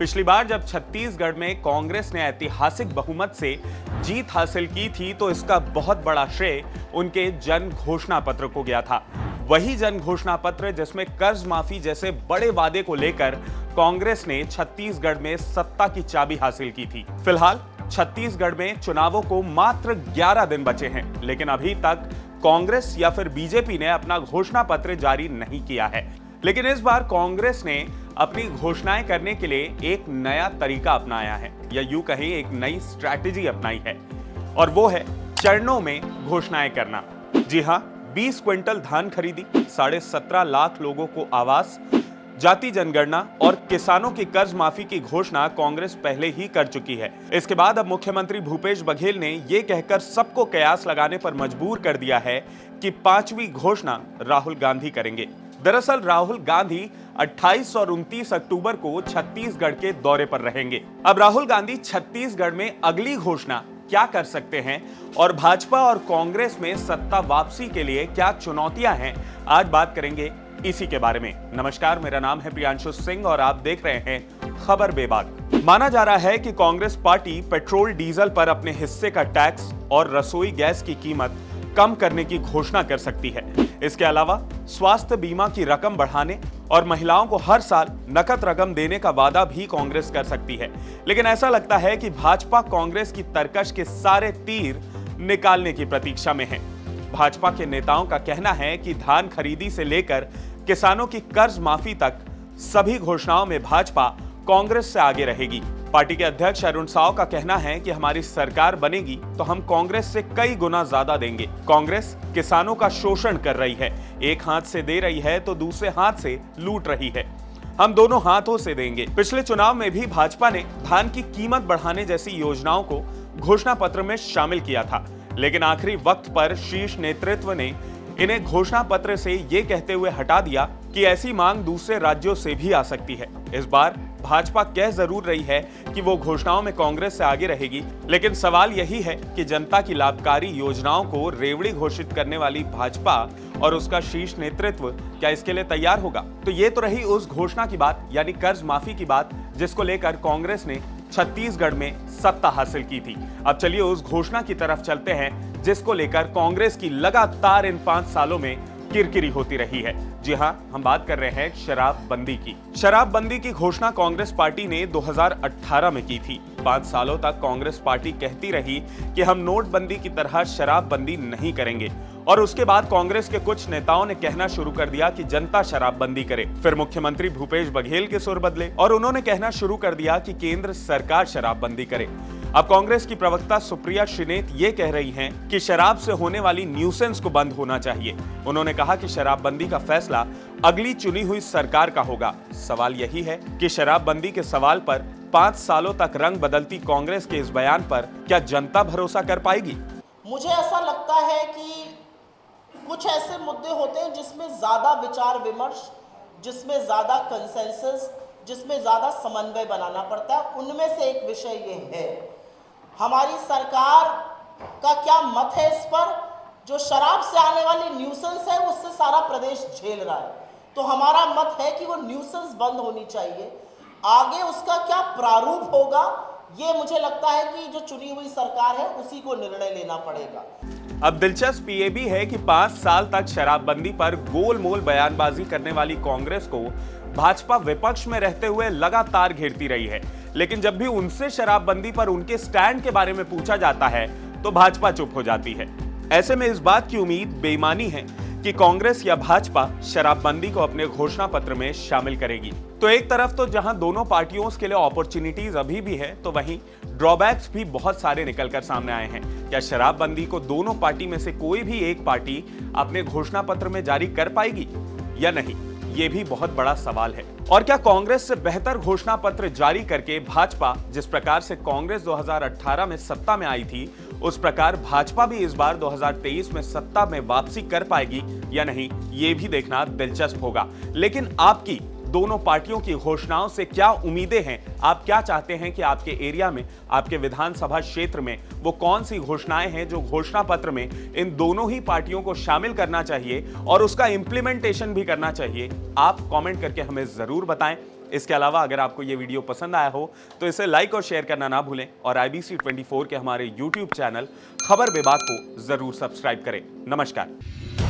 पिछली बार जब छत्तीसगढ़ में कांग्रेस ने ऐतिहासिक बहुमत से जीत हासिल की थी तो इसका बहुत बड़ा श्रेय उनके जन घोषणा पत्र को गया था। वही जन घोषणा पत्र जिसमें कर्ज माफी जैसे बड़े वादे को लेकर कांग्रेस ने छत्तीसगढ़ में सत्ता की चाबी हासिल की थी। फिलहाल छत्तीसगढ़ में चुनावों को मात्र 11 दिन बचे हैं, लेकिन अभी तक कांग्रेस या फिर बीजेपी ने अपना घोषणा पत्र जारी नहीं किया है। लेकिन इस बार कांग्रेस ने अपनी घोषणाएं करने के लिए एक नया तरीका अपनाया है, या यूं कहें एक नई स्ट्रैटेजी अपनाई है, और वो है चरणों में घोषणाएं करना। जी हां, 20 क्विंटल धान खरीदी, 17.5 लाख लोगों को आवास, जाति जनगणना और किसानों की कर्ज माफी की घोषणा कांग्रेस पहले ही कर चुकी है। इसके बाद अब मुख्यमंत्री भूपेश बघेल ने यह कहकर सबको कयास लगाने पर मजबूर कर दिया है कि 5वीं घोषणा राहुल गांधी करेंगे। दरअसल राहुल गांधी 28 और 29 अक्टूबर को छत्तीसगढ़ के दौरे पर रहेंगे। अब राहुल गांधी छत्तीसगढ़ में अगली घोषणा क्या कर सकते हैं और भाजपा और कांग्रेस में सत्ता वापसी के लिए क्या चुनौतियां हैं, आज बात करेंगे इसी के बारे में। नमस्कार, मेरा नाम है प्रियांशु सिंह और आप देख रहे हैं खबर बेबाक। माना जा रहा है कि कांग्रेस पार्टी पेट्रोल डीजल पर अपने हिस्से का टैक्स और रसोई गैस की कीमत कम करने की घोषणा कर सकती है। इसके अलावा स्वास्थ्य बीमा की रकम बढ़ाने और महिलाओं को हर साल नकद रकम देने का वादा भी कांग्रेस कर सकती है। लेकिन ऐसा लगता है कि भाजपा कांग्रेस की तरकश के सारे तीर निकालने की प्रतीक्षा में है। भाजपा के नेताओं का कहना है कि धान खरीदी से लेकर किसानों की कर्ज माफी तक सभी घोषणाओं में भाजपा कांग्रेस से आगे रहेगी। पार्टी के अध्यक्ष अरुण साव का कहना है कि हमारी सरकार बनेगी तो हम कांग्रेस से कई गुना ज्यादा देंगे। कांग्रेस किसानों का शोषण कर रही है, एक हाथ से दे रही है तो दूसरे हाथ से लूट रही है, हम दोनों हाथों से देंगे। पिछले चुनाव में भी भाजपा ने धान की कीमत बढ़ाने जैसी योजनाओं को घोषणा पत्र में शामिल किया था, लेकिन आखिरी वक्त पर शीर्ष नेतृत्व ने इन्हें घोषणा पत्र से ये कहते हुए हटा दिया कि ऐसी मांग दूसरे राज्यों से भी आ सकती है। इस बार भाजपा कह जरूर रही है कि वो घोषणाओं में कांग्रेस से आगे रहेगी, लेकिन सवाल यही है कि जनता की लाभकारी योजनाओं को रेवड़ी घोषित करने वाली भाजपा और उसका शीर्ष नेतृत्व क्या इसके लिए तैयार होगा? तो ये तो रही उस घोषणा की बात, यानी कर्ज माफी की बात, जिसको लेकर कांग्रेस ने छत्तीसगढ़ में सत्ता हासिल की थी। अब चलिए उस घोषणा की तरफ चलते हैं जिसको लेकर कांग्रेस की लगातार इन 5 सालों में किरकिरी होती रही है। जी हां, हम बात कर रहे हैं शराबबंदी की। शराबबंदी की घोषणा कांग्रेस पार्टी ने 2018 में की थी। 5 सालों तक कांग्रेस पार्टी कहती रही कि हम नोटबंदी की तरह शराबबंदी नहीं करेंगे, और उसके बाद कांग्रेस के कुछ नेताओं ने कहना शुरू कर दिया कि जनता शराबबंदी करे। फिर मुख्यमंत्री भूपेश बघेल के सुर बदले और उन्होंने कहना शुरू कर दिया कि केंद्र सरकार शराबबंदी करे। अब कांग्रेस की प्रवक्ता सुप्रिया श्रीनेत ये कह रही हैं कि शराब से होने वाली न्यूसेंस को बंद होना चाहिए। उन्होंने कहा कि शराबबंदी का फैसला अगली चुनी हुई सरकार का होगा। सवाल यही है कि शराबबंदी के सवाल पर 5 सालों तक रंग बदलती कांग्रेस के इस बयान पर क्या जनता भरोसा कर पाएगी? मुझे ऐसा लगता है कि कुछ ऐसे मुद्दे होते हैं जिसमें ज्यादा विचार विमर्श, जिसमें ज्यादा कंसेंसस, जिसमें ज्यादा समन्वय बनाना पड़ता है। उनमें से एक विषय ये है, हमारी सरकार का क्या मत है इस पर? जो शराब से आने वाली न्यूसेंस है उससे सारा प्रदेश झेल रहा है, तो हमारा मत है कि वो न्यूसेंस बंद होनी चाहिए। आगे उसका क्या प्रारूप होगा, ये मुझे लगता है कि जो चुनी हुई सरकार है उसी को निर्णय लेना पड़ेगा। अब दिलचस्प ये भी है कि 5 साल तक शराबबंदी पर गोलमोल बयानबाजी करने वाली कांग्रेस को भाजपा विपक्ष में रहते हुए लगातार घेरती रही है, लेकिन जब भी उनसे शराबबंदी पर उनके स्टैंड के बारे में पूछा जाता है तो भाजपा चुप हो जाती है। ऐसे में इस बात की उम्मीद बेईमानी है कि कांग्रेस या भाजपा शराबबंदी को अपने घोषणा पत्र में शामिल करेगी। तो एक तरफ तो जहां दोनों पार्टियों के लिए अपॉर्चुनिटीज अभी भी है, तो वहीं ड्रॉबैक्स भी बहुत सारे निकलकर सामने आए हैं। क्या शराबबंदी को दोनों पार्टी में से कोई भी एक पार्टी अपने घोषणा पत्र में जारी कर पाएगी या नहीं, ये भी बहुत बड़ा सवाल है। और क्या कांग्रेस से बेहतर घोषणा पत्र जारी करके भाजपा, जिस प्रकार से कांग्रेस 2018 में सत्ता में आई थी, उस प्रकार भाजपा भी इस बार 2023 में सत्ता में वापसी कर पाएगी या नहीं, ये भी देखना दिलचस्प होगा। लेकिन आपकी दोनों पार्टियों की घोषणाओं से क्या उम्मीदें हैं? आप क्या चाहते हैं कि आपके एरिया में, आपके विधानसभा क्षेत्र में वो कौन सी घोषणाएं हैं जो घोषणा पत्र में इन दोनों ही पार्टियों को शामिल करना चाहिए और उसका इंप्लीमेंटेशन भी करना चाहिए? आप कमेंट करके हमें जरूर बताएं। इसके अलावा अगर आपको ये वीडियो पसंद आया हो तो इसे लाइक और शेयर करना ना भूलें और IBC 24 के हमारे YouTube चैनल खबर विभाग को जरूर सब्सक्राइब करें। नमस्कार।